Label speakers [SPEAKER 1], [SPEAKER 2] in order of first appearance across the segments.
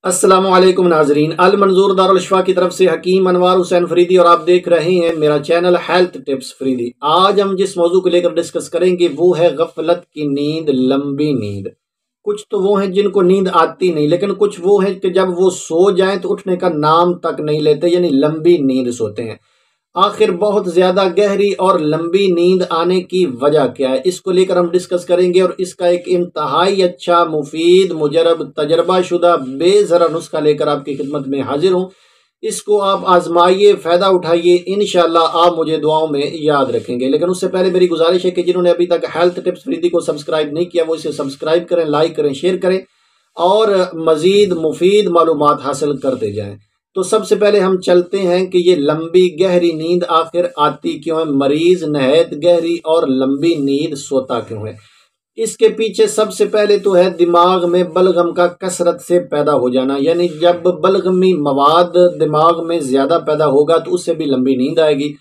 [SPEAKER 1] السلام علیکم ناظرین، المنظور دارالشفا کی طرف سے حکیم انوار حسین فریدی اور آپ دیکھ رہے ہیں میرا چینل ہیلتھ ٹپس فریدی۔ آج ہم جس موضوع کو لے کر ڈسکس کریں گے وہ ہے غفلت کی نیند، لمبی نیند۔ کچھ تو وہ ہیں جن کو نیند آتی نہیں، لیکن کچھ وہ ہیں کہ جب وہ سو جائیں تو اٹھنے کا نام تک نہیں لیتے، یعنی لمبی نیند سوتے ہیں۔ آخر بہت زیادہ گہری اور لمبی نیند آنے کی وجہ کیا ہے، اس کو لے کر ہم ڈسکس کریں گے، اور اس کا ایک انتہائی اچھا، مفید، مجرب، تجربہ شدہ بے ذرا نسخہ لے کر آپ کی خدمت میں حاضر ہوں۔ اس کو آپ آزمائیے، فائدہ اٹھائیے، انشاءاللہ آپ مجھے دعاؤں میں یاد رکھیں گے۔ لیکن اس سے پہلے میری گزارش ہے کہ جنہوں نے ابھی تک ہیلتھ ٹپس فریدی کو سبسکرائب نہیں کیا وہ اسے سبسکرائب کریں، لائک کریں، شیئر کریں اور مزید مفید معلومات حاصل کرتے جائیں۔ تو سب سے پہلے ہم چلتے ہیں کہ یہ لمبی گہری نیند آخر آتی کیوں ہے، مریض نہایت گہری اور لمبی نیند سوتا کیوں ہے۔ اس کے پیچھے سب سے پہلے تو ہے دماغ میں بلغم کا کثرت سے پیدا ہو جانا، یعنی جب بلغمی مواد دماغ میں زیادہ پیدا ہوگا تو اس سے بھی لمبی نیند آئے گی۔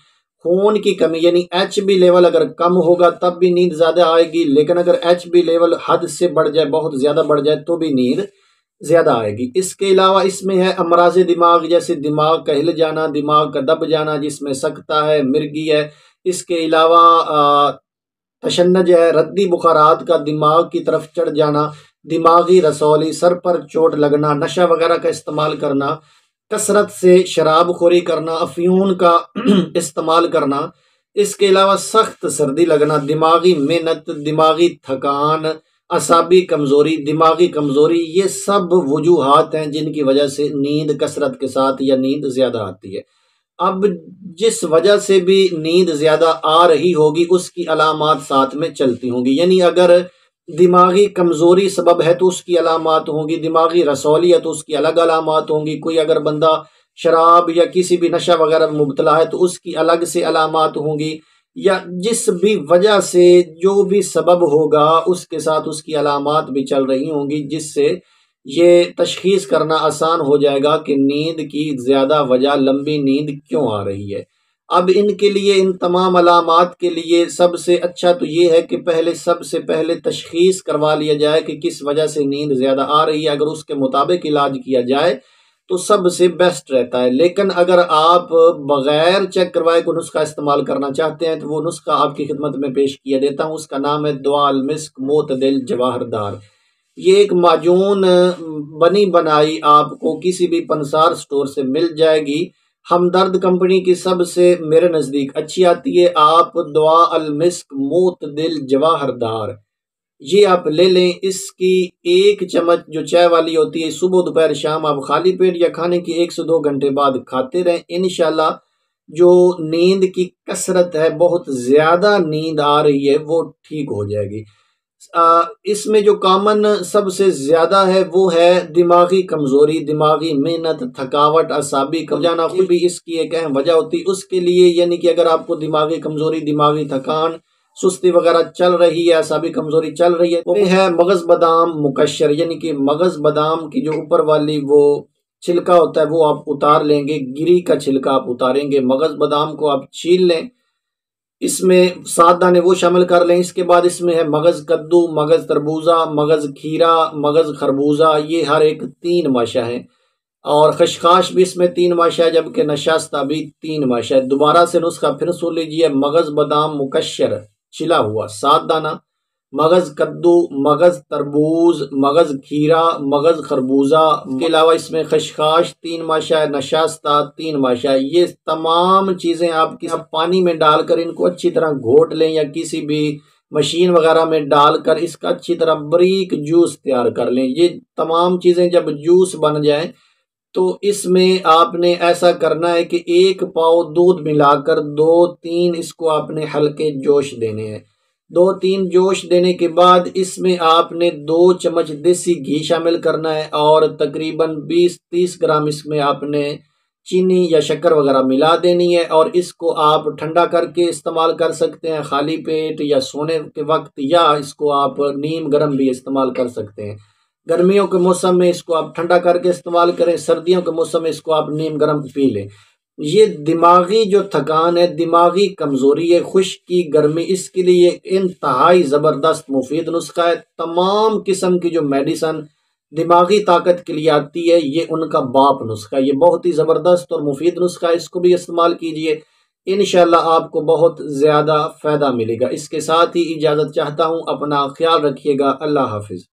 [SPEAKER 1] خون کی کمی یعنی ایچ بی لیول اگر کم ہوگا تب بھی نیند زیادہ آئے گی، لیکن اگر ایچ بی لیول حد سے بڑھ جائے، بہت زیادہ بڑھ جائے تو بھی نیند زیادہ آئے گی۔ اس کے علاوہ اس میں ہے امراض دماغ، جیسے دماغ کا ہل جانا، دماغ کا دب جانا جس میں سکتہ ہے، مرگی ہے۔ اس کے علاوہ تشنج ہے، ردی بخارات کا دماغ کی طرف چڑھ جانا، دماغی رسولی، سر پر چوٹ لگنا، نشہ وغیرہ کا استعمال کرنا، کثرت سے شراب خوری کرنا، افیون کا استعمال کرنا۔ اس کے علاوہ سخت سردی لگنا، دماغی محنت، دماغی تھکان، اعصابی کمزوری، دماغی کمزوری، یہ سب وجوہات ہیں جن کی وجہ سے نیند کثرت کے ساتھ یا نیند زیادہ آتی ہے۔ اب جس وجہ سے بھی نیند زیادہ آ رہی ہوگی اس کی علامات ساتھ میں چلتی ہوں گی، یعنی اگر دماغی کمزوری سبب ہے تو اس کی علامات ہوں گی، دماغی رسولی ہے تو اس کی الگ علامات ہوں گی، کوئی اگر بندہ شراب یا کسی بھی نشہ وغیرہ میں مبتلا ہے تو اس کی الگ سے علامات ہوں گی، یا جس بھی وجہ سے جو بھی سبب ہوگا اس کے ساتھ اس کی علامات بھی چل رہی ہوں گی، جس سے یہ تشخیص کرنا آسان ہو جائے گا کہ نیند کی زیادہ وجہ، لمبی نیند کیوں آ رہی ہے۔ اب ان کے لیے، ان تمام علامات کے لیے سب سے اچھا تو یہ ہے کہ سب سے پہلے تشخیص کروا لیا جائے کہ کس وجہ سے نیند زیادہ آ رہی ہے، اگر اس کے مطابق علاج کیا جائے تو سب سے بیسٹ رہتا ہے۔ لیکن اگر آپ بغیر چیک کروائے کوئی نسخہ استعمال کرنا چاہتے ہیں تو وہ نسخہ آپ کی خدمت میں پیش کیا دیتا ہوں، اس کا نام ہے دعا المسک معتدل جواہر دار۔ یہ ایک معجون بنی بنائی آپ کو کسی بھی پنسار سٹور سے مل جائے گی، ہمدرد کمپنی کی سب سے میرے نزدیک اچھی آتی ہے۔ آپ دعا المسک معتدل جواہر دار یہ آپ لے لیں، اس کی ایک چمچ جو چائے والی ہوتی ہے صبح دوپہر شام آپ خالی پیٹ یا کھانے کے 1 سے 2 گھنٹے بعد کھاتے رہیں، انشاءاللہ جو نیند کی کثرت ہے، بہت زیادہ نیند آ رہی ہے، وہ ٹھیک ہو جائے گی۔ اس میں جو کامن سب سے زیادہ ہے وہ ہے دماغی کمزوری، دماغی محنت، تھکاوٹ، اعصابی جانا، خود بھی اس کی ایک اہم وجہ ہوتی ہے۔ اس کے لیے یعنی کہ اگر آپ کو دماغی کمزوری، دماغی تھکان، سستی وغیرہ چل رہی ہے، اعصابی کمزوری چل رہی ہے، وہ ہے مغز بادام مکشر، یعنی کہ مغز بادام کی جو اوپر والی وہ چھلکا ہوتا ہے وہ آپ اتار لیں گے، گری کا چھلکا آپ اتاریں گے، مغز بادام کو آپ چھیل لیں، اس میں 7 دانے وہ شامل کر لیں۔ اس کے بعد اس میں ہے مغز کدو، مغز تربوزہ، مغز کھیرا، مغز خربوزہ، یہ ہر ایک 3 ماشا ہیں، اور خشخاش بھی اس میں 3 ماشا ہے، جبکہ نشاستہ بھی 3 ماشا ہے۔ دوبارہ سے نسخہ پھر سن لیجئے، مغز بادام مکشر چھلا ہوا 7 دانہ، مغز کدو، مغز تربوز، مغز کھیرا، مغز خربوزہ، اس کے علاوہ اس میں خشخاش 3 ماشا ہے، نشاستہ 3 ماشا ہے۔ یہ تمام چیزیں آپ پانی میں ڈال کر ان کو اچھی طرح گھوٹ لیں، یا کسی بھی مشین وغیرہ میں ڈال کر اس کا اچھی طرح باریک جوس تیار کر لیں۔ یہ تمام چیزیں جب جوس بن جائیں تو اس میں آپ نے ایسا کرنا ہے کہ 1 پاؤ دودھ ملا کر 2-3 اس کو آپ نے ہلکے جوش دینے ہیں۔ 2-3 جوش دینے کے بعد اس میں آپ نے 2 چمچ دیسی گھی شامل کرنا ہے، اور تقریباً 20-30 گرام اس میں آپ نے چینی یا شکر وغیرہ ملا دینی ہے، اور اس کو آپ ٹھنڈا کر کے استعمال کر سکتے ہیں خالی پیٹ یا سونے کے وقت، یا اس کو آپ نیم گرم بھی استعمال کر سکتے ہیں۔ گرمیوں کے موسم میں اس کو آپ ٹھنڈا کر کے استعمال کریں، سردیوں کے موسم میں اس کو آپ نیم گرم پی لیں۔ یہ دماغی جو تھکان ہے، دماغی کمزوری ہے، خشکی، گرمی، اس کے لیے انتہائی زبردست مفید نسخہ ہے۔ تمام قسم کی جو میڈیسن دماغی طاقت کے لیے آتی ہے، یہ ان کا باپ نسخہ، یہ بہت ہی زبردست اور مفید نسخہ ہے، اس کو بھی استعمال کیجئے، انشاءاللہ آپ کو بہت زیادہ فائدہ ملے گا۔ اس کے ساتھ ہی اجازت چاہتا ہوں، اپنا خیال رکھیے گا، اللہ حافظ۔